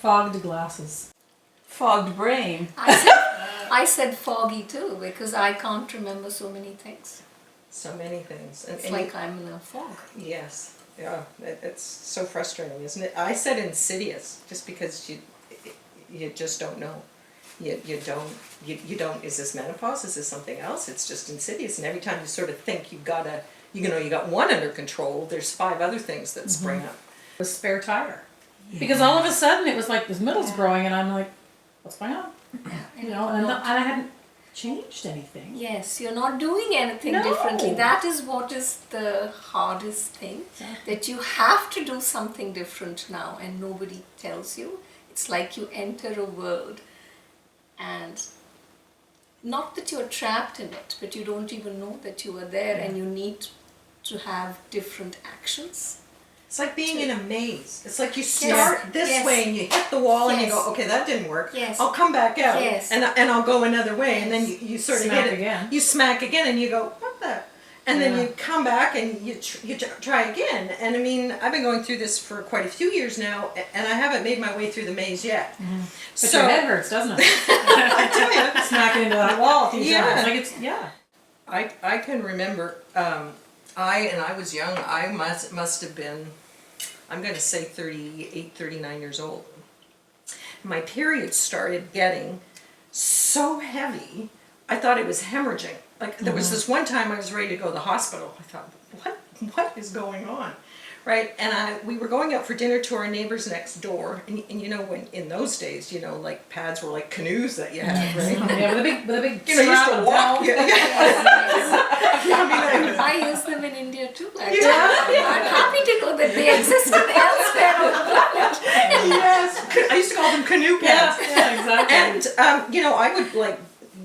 Fogged glasses. Fogged brain. I said foggy too because I can't remember so many things. So many things. It's like I'm in a fog. Yes, yeah, it's so frustrating, isn't it? I said insidious just because you just don't know. You don't. Is this menopause? Is this something else? It's just insidious, and every time you sort of think you got one under control, there's 5 other things that spring up. A spare tire. Yeah. Because all of a sudden it was like this middle's growing, and I'm like, what's going on? You know, and I hadn't changed anything. Yes, you're not doing anything differently. That is what is the hardest thing. Exactly. That you have to do something different now, and nobody tells you. It's like you enter a world, and not that you're trapped in it, but you don't even know that you are there, and you need to have different actions. It's like being in a maze. It's like you start this way and you hit the wall and you go, okay, that didn't work. Yes. I'll come back out and I'll go another way, and then you sort of hit it again. You smack again and you go, what the? And then you come back and you try again. And I mean, I've been going through this for quite a few years now, and I haven't made my way through the maze yet. Mm-hmm. But your head hurts, doesn't it? I tell you, smacking into that wall a few times. Like I can remember. I was young. I must have been, I'm going to say 38, 39 years old. My period started getting so heavy, I thought it was hemorrhaging. Like there was this one time I was ready to go to the hospital. I thought, what is going on? Right? And we were going out for dinner to our neighbors next door. And you know, when in those days, you know, like pads were like canoes that you had, right? Yeah, with a big you know, you used to walk. I use them in India too, actually. I'm happy to know that they exist elsewhere on the planet. Yes. I used to call them canoe pads. Yeah, exactly. And, you know, I would like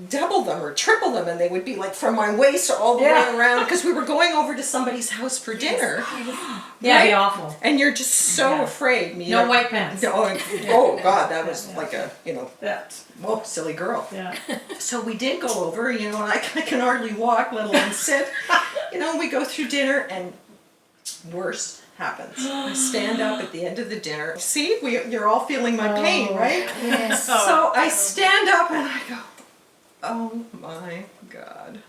double them or triple them, and they would be like from my waist all the way around, because we were going over to somebody's house for dinner. Yeah, it'd be awful. And you're just so afraid. No white pants. Oh God, that was like a, you know, oh, silly girl. Yeah. So we did go over, you know, and I can hardly walk, let alone sit. You know, we go through dinner, and worse happens. I stand up at the end of the dinner. See, you're all feeling my pain, right? Yes. So I stand up and I go, oh my God.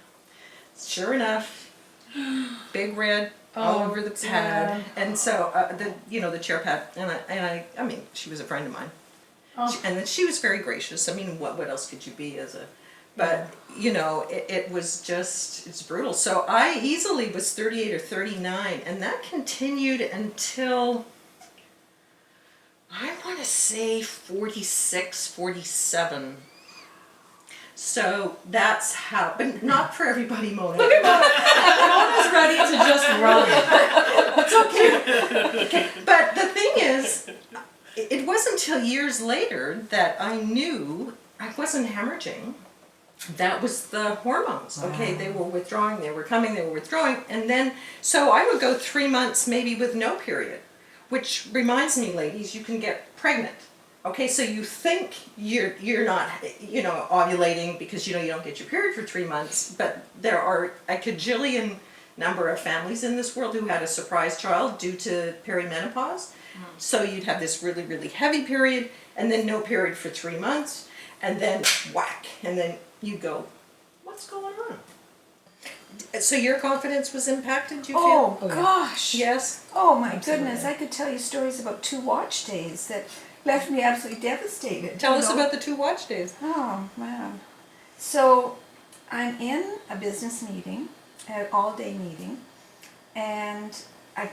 Sure enough, big red all over the pad. And so, the chair pad, and I mean, she was a friend of mine. And then she was very gracious. I mean, what else could you be but, you know, it was just, it's brutal. So I easily was 38 or 39, and that continued until, I want to say 46, 47. So that's how, but not for everybody, Mona. Look at Mona. Mona's ready to just run. It's okay. But the thing is, it wasn't until years later that I knew I wasn't hemorrhaging. That was the hormones. Wow. Okay, they were withdrawing, they were coming, they were withdrawing. And then, so I would go 3 months maybe with no period, which reminds me, ladies, you can get pregnant. Okay, so you think you're not, you know, ovulating because, you know, you don't get your period for 3 months, but there are a cajillion number of families in this world who had a surprise child due to perimenopause. So you'd have this really, really heavy period, and then no period for 3 months, and then whack, and then you go, what's going on? So your confidence was impacted, you feel? Oh gosh. Yes? Oh my goodness, I could tell you stories about 2 watch days that left me absolutely devastated. Tell us about the 2 watch days. Oh man. So I'm in a business meeting, an all-day meeting, and I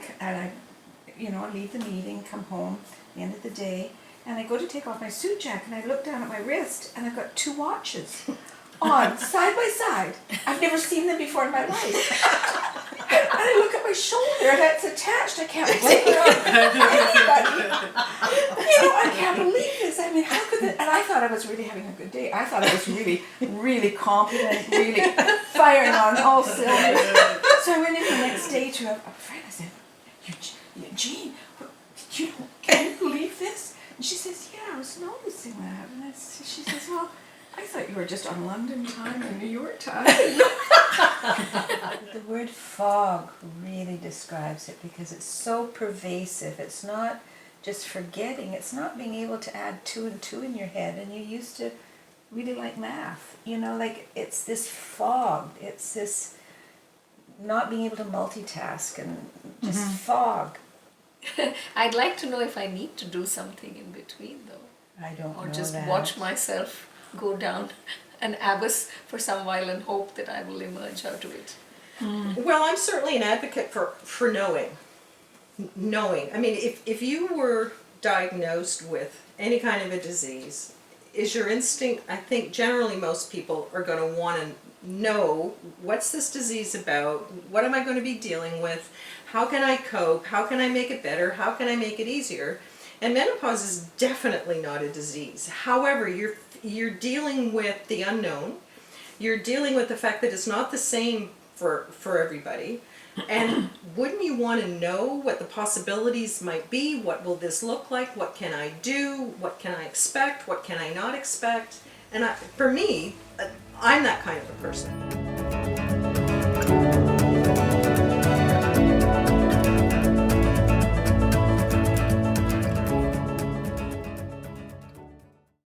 you know, leave the meeting, come home at the end of the day, and I go to take off my suit jacket, and I look down at my wrist, and I've got 2 watches on, side by side. I've never seen them before in my life. And I look at my shoulder, and it's attached. I can't believe it. You know, I can't believe this. I mean, how could that? And I thought I was really having a good day. I thought I was really, really confident, really firing on all cylinders. So I went in the next day to a friend. I said, Jean, can you believe this? And she says, yeah, I was noticing that. And she says, well, I thought you were just on London time and New York time. The word fog really describes it because it's so pervasive. It's not just forgetting. It's not being able to add 2 and 2 in your head, and you used to really like math. You know, like it's this fog. It's this not being able to multitask and just fog. I'd like to know if I need to do something in between though, I don't or know just that. watch myself go down an abyss for some while and hope that I will emerge out of it. Well, I'm certainly an advocate for knowing. Knowing. I mean, if you were diagnosed with any kind of a disease, is your instinct, I think generally most people are going to want to know, what's this disease about? What am I going to be dealing with? How can I cope? How can I make it better? How can I make it easier? And menopause is definitely not a disease. However, you're dealing with the unknown. You're dealing with the fact that it's not the same for everybody. And wouldn't you want to know what the possibilities might be? What will this look like? What can I do? What can I expect? What can I not expect? And for me, I'm that kind of a person.